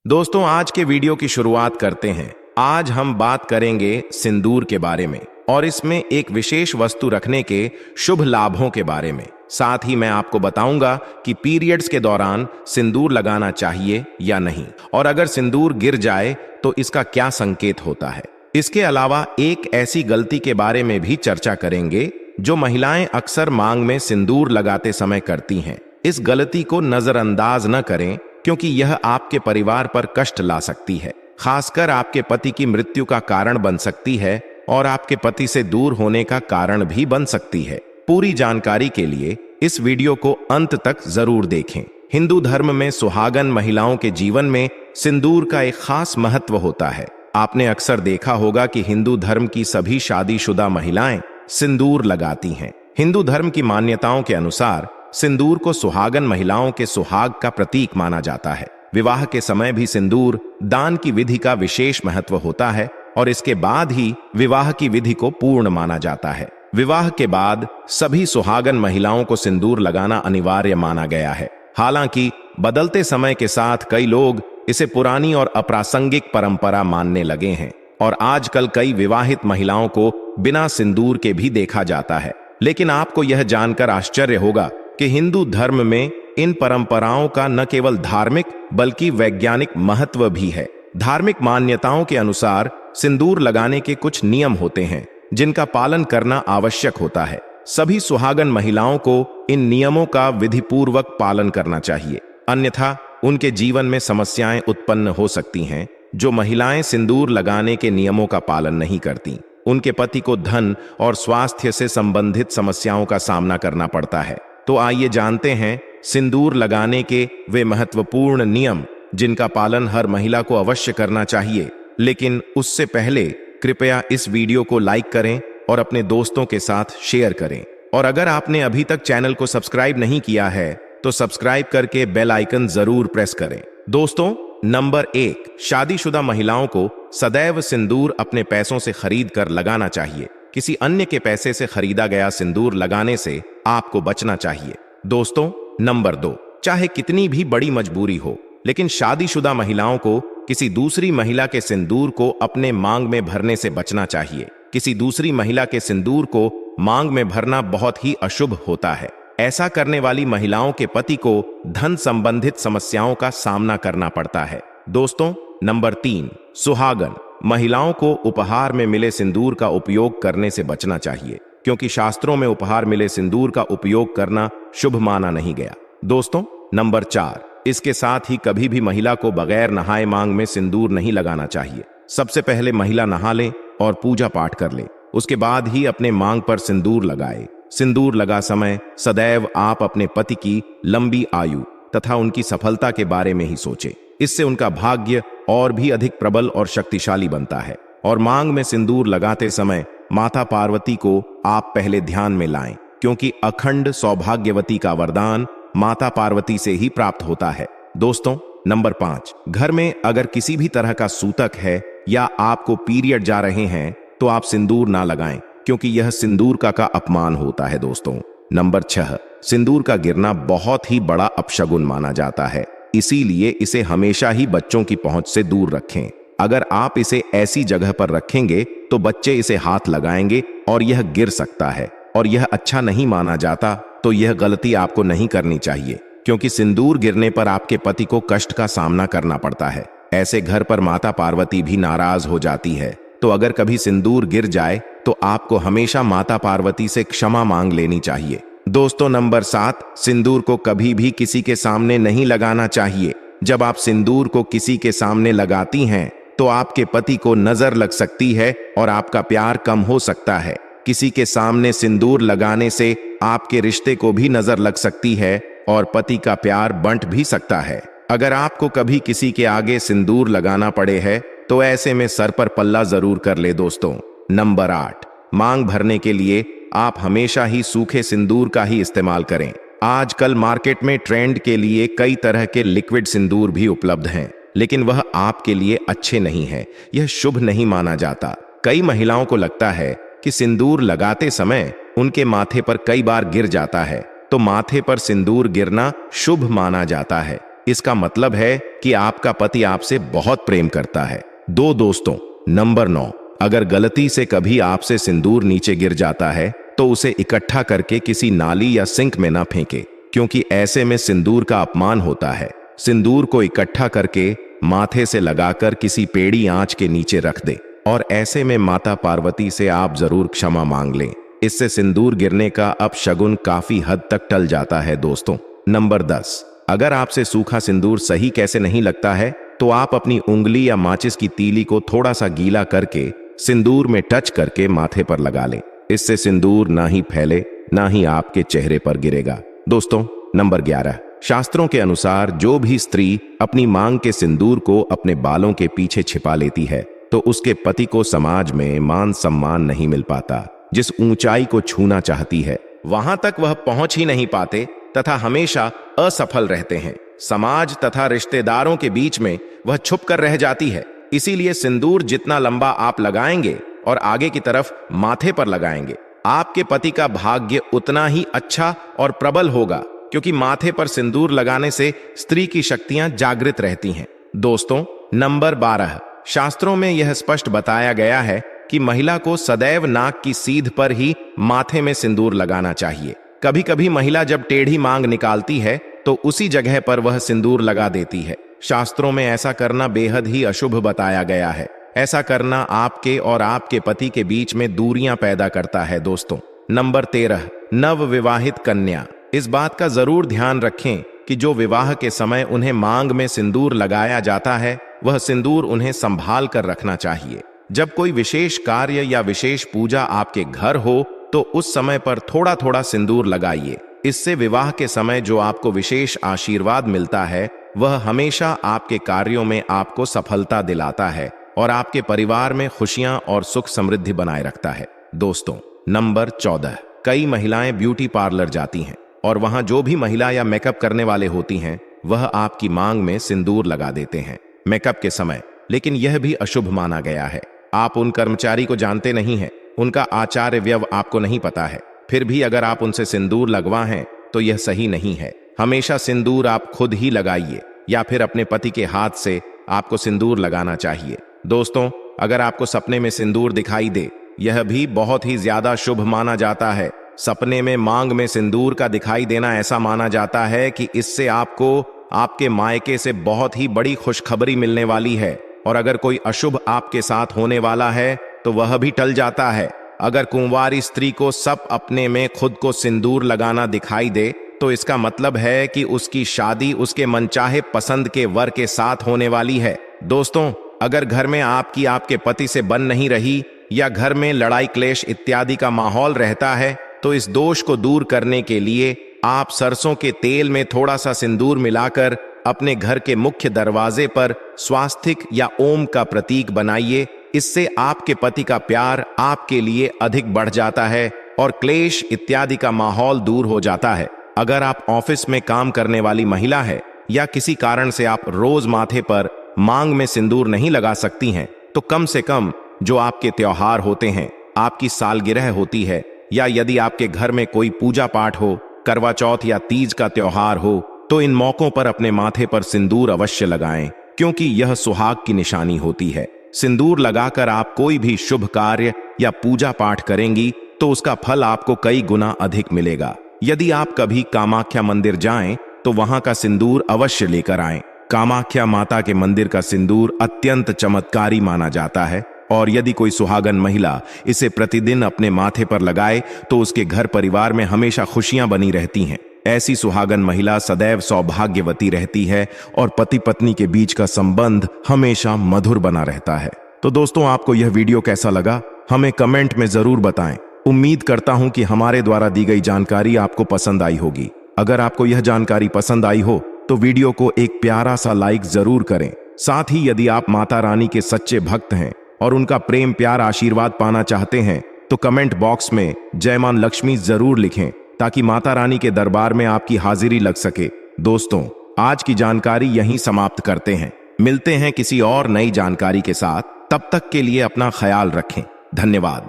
दोस्तों, आज के वीडियो की शुरुआत करते हैं। आज हम बात करेंगे सिंदूर के बारे में और इसमें एक विशेष वस्तु रखने के शुभ लाभों के बारे में। साथ ही मैं आपको बताऊंगा कि पीरियड्स के दौरान सिंदूर लगाना चाहिए या नहीं, और अगर सिंदूर गिर जाए तो इसका क्या संकेत होता है। इसके अलावा एक ऐसी गलती के बारे में भी चर्चा करेंगे जो महिलाएं अक्सर मांग में सिंदूर लगाते समय करती हैं। इस गलती को नजरअंदाज न करें, क्योंकि यह आपके परिवार पर कष्ट ला सकती है, खासकर आपके पति की मृत्यु का कारण बन सकती है और आपके पति से दूर होने का कारण भी बन सकती है। पूरी जानकारी के लिए इस वीडियो को अंत तक जरूर देखें। हिंदू धर्म में सुहागन महिलाओं के जीवन में सिंदूर का एक खास महत्व होता है। आपने अक्सर देखा होगा कि हिंदू धर्म की सभी शादीशुदा महिलाएं सिंदूर लगाती हैं। हिंदू धर्म की मान्यताओं के अनुसार सिंदूर को सुहागन महिलाओं के सुहाग का प्रतीक माना जाता है। विवाह के समय भी सिंदूर दान की विधि का विशेष महत्व होता है और इसके बाद ही विवाह की विधि को पूर्ण माना जाता है। विवाह के बाद सभी सुहागन महिलाओं को सिंदूर लगाना अनिवार्य माना गया है। हालांकि बदलते समय के साथ कई लोग इसे पुरानी और अप्रासंगिक परंपरा मानने लगे हैं और आजकल कई विवाहित महिलाओं को बिना सिंदूर के भी देखा जाता है। लेकिन आपको यह जानकर आश्चर्य होगा कि हिंदू धर्म में इन परंपराओं का न केवल धार्मिक बल्कि वैज्ञानिक महत्व भी है। धार्मिक मान्यताओं के अनुसार सिंदूर लगाने के कुछ नियम होते हैं जिनका पालन करना आवश्यक होता है। सभी सुहागन महिलाओं को इन नियमों का विधिपूर्वक पालन करना चाहिए, अन्यथा उनके जीवन में समस्याएं उत्पन्न हो सकती हैं। जो महिलाएं सिंदूर लगाने के नियमों का पालन नहीं करती, उनके पति को धन और स्वास्थ्य से संबंधित समस्याओं का सामना करना पड़ता है। तो आइए जानते हैं सिंदूर लगाने के वे महत्वपूर्ण नियम जिनका पालन हर महिला को अवश्य करना चाहिए। लेकिन उससे पहले कृपया इस वीडियो को लाइक करें और अपने दोस्तों के साथ शेयर करें। और अगर आपने अभी तक चैनल को सब्सक्राइब नहीं किया है तो सब्सक्राइब करके बेल आइकन जरूर प्रेस करें। दोस्तों, नंबर 1, शादीशुदा महिलाओं को सदैव सिंदूर अपने पैसों से खरीद कर लगाना चाहिए। किसी अन्य के पैसे से खरीदा गया सिंदूर लगाने से आपको बचना चाहिए। दोस्तों, नंबर 2, चाहे कितनी भी बड़ी मजबूरी हो, लेकिन शादीशुदा महिलाओं को किसी दूसरी महिला के सिंदूर को अपने मांग में भरने से बचना चाहिए। किसी दूसरी महिला के सिंदूर को मांग में भरना बहुत ही अशुभ होता है। ऐसा करने वाली महिलाओं के पति को धन संबंधित समस्याओं का सामना करना पड़ता है। दोस्तों, नंबर 3, सुहागन महिलाओं को उपहार में मिले सिंदूर का उपयोग करने से बचना चाहिए, क्योंकि शास्त्रों में उपहार मिले सिंदूर का उपयोग करना शुभ माना नहीं गया। दोस्तों, नंबर 4, इसके साथ ही कभी भी महिला को बगैर नहाए मांग में सिंदूर नहीं लगाना चाहिए। सबसे पहले महिला नहा ले और पूजा पाठ कर ले, उसके बाद ही अपने मांग पर सिंदूर लगाए। सिंदूर लगा समय सदैव आप अपने पति की लंबी आयु तथा उनकी सफलता के बारे में ही सोचें। इससे उनका भाग्य और भी अधिक प्रबल और शक्तिशाली बनता है। और मांग में सिंदूर लगाते समय माता पार्वती को आप पहले ध्यान में लाएं, क्योंकि अखंड सौभाग्यवती का वरदान माता पार्वती से ही प्राप्त होता है। दोस्तों, नंबर 5, घर में अगर किसी भी तरह का सूतक है या आपको पीरियड जा रहे हैं तो आप सिंदूर ना लगाएं, क्योंकि यह सिंदूर का अपमान होता है। दोस्तों, नंबर 6, सिंदूर का गिरना बहुत ही बड़ा अपशगुन माना जाता है, इसीलिए इसे हमेशा ही बच्चों की पहुंच से दूर रखें। अगर आप इसे ऐसी जगह पर रखेंगे तो बच्चे इसे हाथ लगाएंगे और यह गिर सकता है, और यह अच्छा नहीं माना जाता। तो यह गलती आपको नहीं करनी चाहिए, क्योंकि सिंदूर गिरने पर आपके पति को कष्ट का सामना करना पड़ता है। ऐसे घर पर माता पार्वती भी नाराज हो जाती है। तो अगर कभी सिंदूर गिर जाए तो आपको हमेशा माता पार्वती से क्षमा मांग लेनी चाहिए। दोस्तों, नंबर 7, सिंदूर को कभी भी किसी के सामने नहीं लगाना चाहिए। जब आप सिंदूर को किसी के सामने लगाती हैं तो आपके पति को नजर लग सकती है और आपका प्यार कम हो सकता है। किसी के सामने सिंदूर लगाने से आपके रिश्ते को भी नजर लग सकती है और पति का प्यार बंट भी सकता है। अगर आपको कभी किसी के आगे सिंदूर लगाना पड़े है तो ऐसे में सर पर पल्ला जरूर कर ले। दोस्तों, नंबर 8, मांग भरने के लिए आप हमेशा ही सूखे सिंदूर का ही इस्तेमाल करें। आजकल मार्केट में ट्रेंड के लिए कई तरह के लिक्विड सिंदूर भी उपलब्ध हैं, लेकिन वह आपके लिए अच्छे नहीं है। यह शुभ नहीं माना जाता। कई महिलाओं को लगता है कि सिंदूर लगाते समय उनके माथे पर कई बार गिर जाता है, तो माथे पर सिंदूर गिरना शुभ माना जाता है। इसका मतलब है कि आपका पति आपसे बहुत प्रेम करता है। दोस्तों, नंबर 9, अगर गलती से कभी आपसे सिंदूर नीचे गिर जाता है तो उसे इकट्ठा करके किसी नाली या सिंक में ना फेंके, क्योंकि ऐसे में सिंदूर का अपमान होता है। सिंदूर को इकट्ठा करके माथे से लगाकर किसी पेड़ी आंच के नीचे रख दे और ऐसे में माता पार्वती से आप जरूर क्षमा मांग लें। इससे सिंदूर गिरने का अपशगुन काफी हद तक टल जाता है। दोस्तों, नंबर 10, अगर आपसे सूखा सिंदूर सही कैसे नहीं लगता है तो आप अपनी उंगली या माचिस की तीली को थोड़ा सा गीला करके सिंदूर में टच करके माथे पर लगा लें। इससे सिंदूर ना ही फैले ना ही आपके चेहरे पर गिरेगा। दोस्तों, नंबर 11, शास्त्रों के अनुसार जो भी स्त्री अपनी मांग के सिंदूर को अपने बालों के पीछे छिपा लेती है तो उसके पति को समाज में मान सम्मान नहीं मिल पाता। जिस ऊंचाई को छूना चाहती है वहां तक वह पहुंच ही नहीं पाते तथा हमेशा असफल रहते हैं। समाज तथा रिश्तेदारों के बीच में वह छुप कर रह जाती है। इसीलिए सिंदूर जितना लंबा आप लगाएंगे और आगे की तरफ माथे पर लगाएंगे, आपके पति का भाग्य उतना ही अच्छा और प्रबल होगा, क्योंकि माथे पर सिंदूर लगाने से स्त्री की शक्तियां जागृत रहती हैं। दोस्तों, नंबर 12, शास्त्रों में यह स्पष्ट बताया गया है कि महिला को सदैव नाक की सीध पर ही माथे में सिंदूर लगाना चाहिए। कभी कभी महिला जब टेढ़ी मांग निकालती है तो उसी जगह पर वह सिंदूर लगा देती है। शास्त्रों में ऐसा करना बेहद ही अशुभ बताया गया है। ऐसा करना आपके और आपके पति के बीच में दूरियां पैदा करता है। दोस्तों, नंबर 13, नव विवाहित कन्या, इस बात का जरूर ध्यान रखें कि जो विवाह के समय उन्हें मांग में सिंदूर लगाया जाता है वह सिंदूर उन्हें संभाल कर रखना चाहिए। जब कोई विशेष कार्य या विशेष पूजा आपके घर हो तो उस समय पर थोड़ा थोड़ा सिंदूर लगाइए। इससे विवाह के समय जो आपको विशेष आशीर्वाद मिलता है वह हमेशा आपके कार्यों में आपको सफलता दिलाता है और आपके परिवार में खुशियां और सुख समृद्धि बनाए रखता है। दोस्तों, नंबर 14, कई महिलाएं ब्यूटी पार्लर जाती हैं और वहां जो भी महिला या मेकअप करने वाले होती हैं वह आपकी मांग में सिंदूर लगा देते हैं मेकअप के समय, लेकिन यह भी अशुभ माना गया है। आप उन कर्मचारी को जानते नहीं हैं, उनका आचार व्यव आपको नहीं पता है, फिर भी अगर आप उनसे सिंदूर लगवाएं तो यह सही नहीं है। हमेशा सिंदूर आप खुद ही लगाइए या फिर अपने पति के हाथ से आपको सिंदूर लगाना चाहिए। दोस्तों, अगर आपको सपने में सिंदूर दिखाई दे, यह भी बहुत ही ज्यादा शुभ माना जाता है। सपने में मांग में सिंदूर का दिखाई देना ऐसा माना जाता है कि इससे आपको आपके मायके से बहुत ही बड़ी खुशखबरी मिलने वाली है और अगर कोई अशुभ आपके साथ होने वाला है तो वह भी टल जाता है। अगर कुंवारी स्त्री को सब अपने में खुद को सिंदूर लगाना दिखाई दे तो इसका मतलब है कि उसकी शादी उसके मनचाहे पसंद के वर के साथ होने वाली है। दोस्तों, अगर घर में आपकी आपके पति से बन नहीं रही या घर में लड़ाई क्लेश इत्यादि का माहौल रहता है तो इस दोष को दूर करने के लिए आप सरसों के तेल में थोड़ा सा सिंदूर मिलाकर अपने घर के मुख्य दरवाजे पर स्वास्तिक या ओम का प्रतीक बनाइए। इससे आपके पति का प्यार आपके लिए अधिक बढ़ जाता है और क्लेश इत्यादि का माहौल दूर हो जाता है। अगर आप ऑफिस में काम करने वाली महिला है या किसी कारण से आप रोज माथे पर मांग में सिंदूर नहीं लगा सकती हैं तो कम से कम जो आपके त्योहार होते हैं, आपकी सालगिरह होती है या यदि आपके घर में कोई पूजा पाठ हो, करवा चौथ या तीज का त्योहार हो, तो इन मौकों पर अपने माथे पर सिंदूर अवश्य लगाएं, क्योंकि यह सुहाग की निशानी होती है। सिंदूर लगाकर आप कोई भी शुभ कार्य या पूजा पाठ करेंगी तो उसका फल आपको कई गुना अधिक मिलेगा। यदि आप कभी कामाख्या मंदिर जाएं तो वहां का सिंदूर अवश्य लेकर आएं। कामाख्या माता के मंदिर का सिंदूर अत्यंत चमत्कारी माना जाता है और यदि कोई सुहागन महिला इसे प्रतिदिन अपने माथे पर लगाए तो उसके घर परिवार में हमेशा खुशियां बनी रहती हैं। ऐसी सुहागन महिला सदैव सौभाग्यवती रहती है और पति पत्नी के बीच का संबंध हमेशा मधुर बना रहता है। तो दोस्तों, आपको यह वीडियो कैसा लगा हमें कमेंट में जरूर बताएं। उम्मीद करता हूं कि हमारे द्वारा दी गई जानकारी आपको पसंद आई होगी। अगर आपको यह जानकारी पसंद आई हो तो वीडियो को एक प्यारा सा लाइक जरूर करें। साथ ही यदि आप माता रानी के सच्चे भक्त हैं और उनका प्रेम प्यार आशीर्वाद पाना चाहते हैं तो कमेंट बॉक्स में जय मां लक्ष्मी जरूर लिखें ताकि माता रानी के दरबार में आपकी हाजिरी लग सके। दोस्तों, आज की जानकारी यहीं समाप्त करते हैं। मिलते हैं किसी और नई जानकारी के साथ। तब तक के लिए अपना ख्याल रखें। धन्यवाद।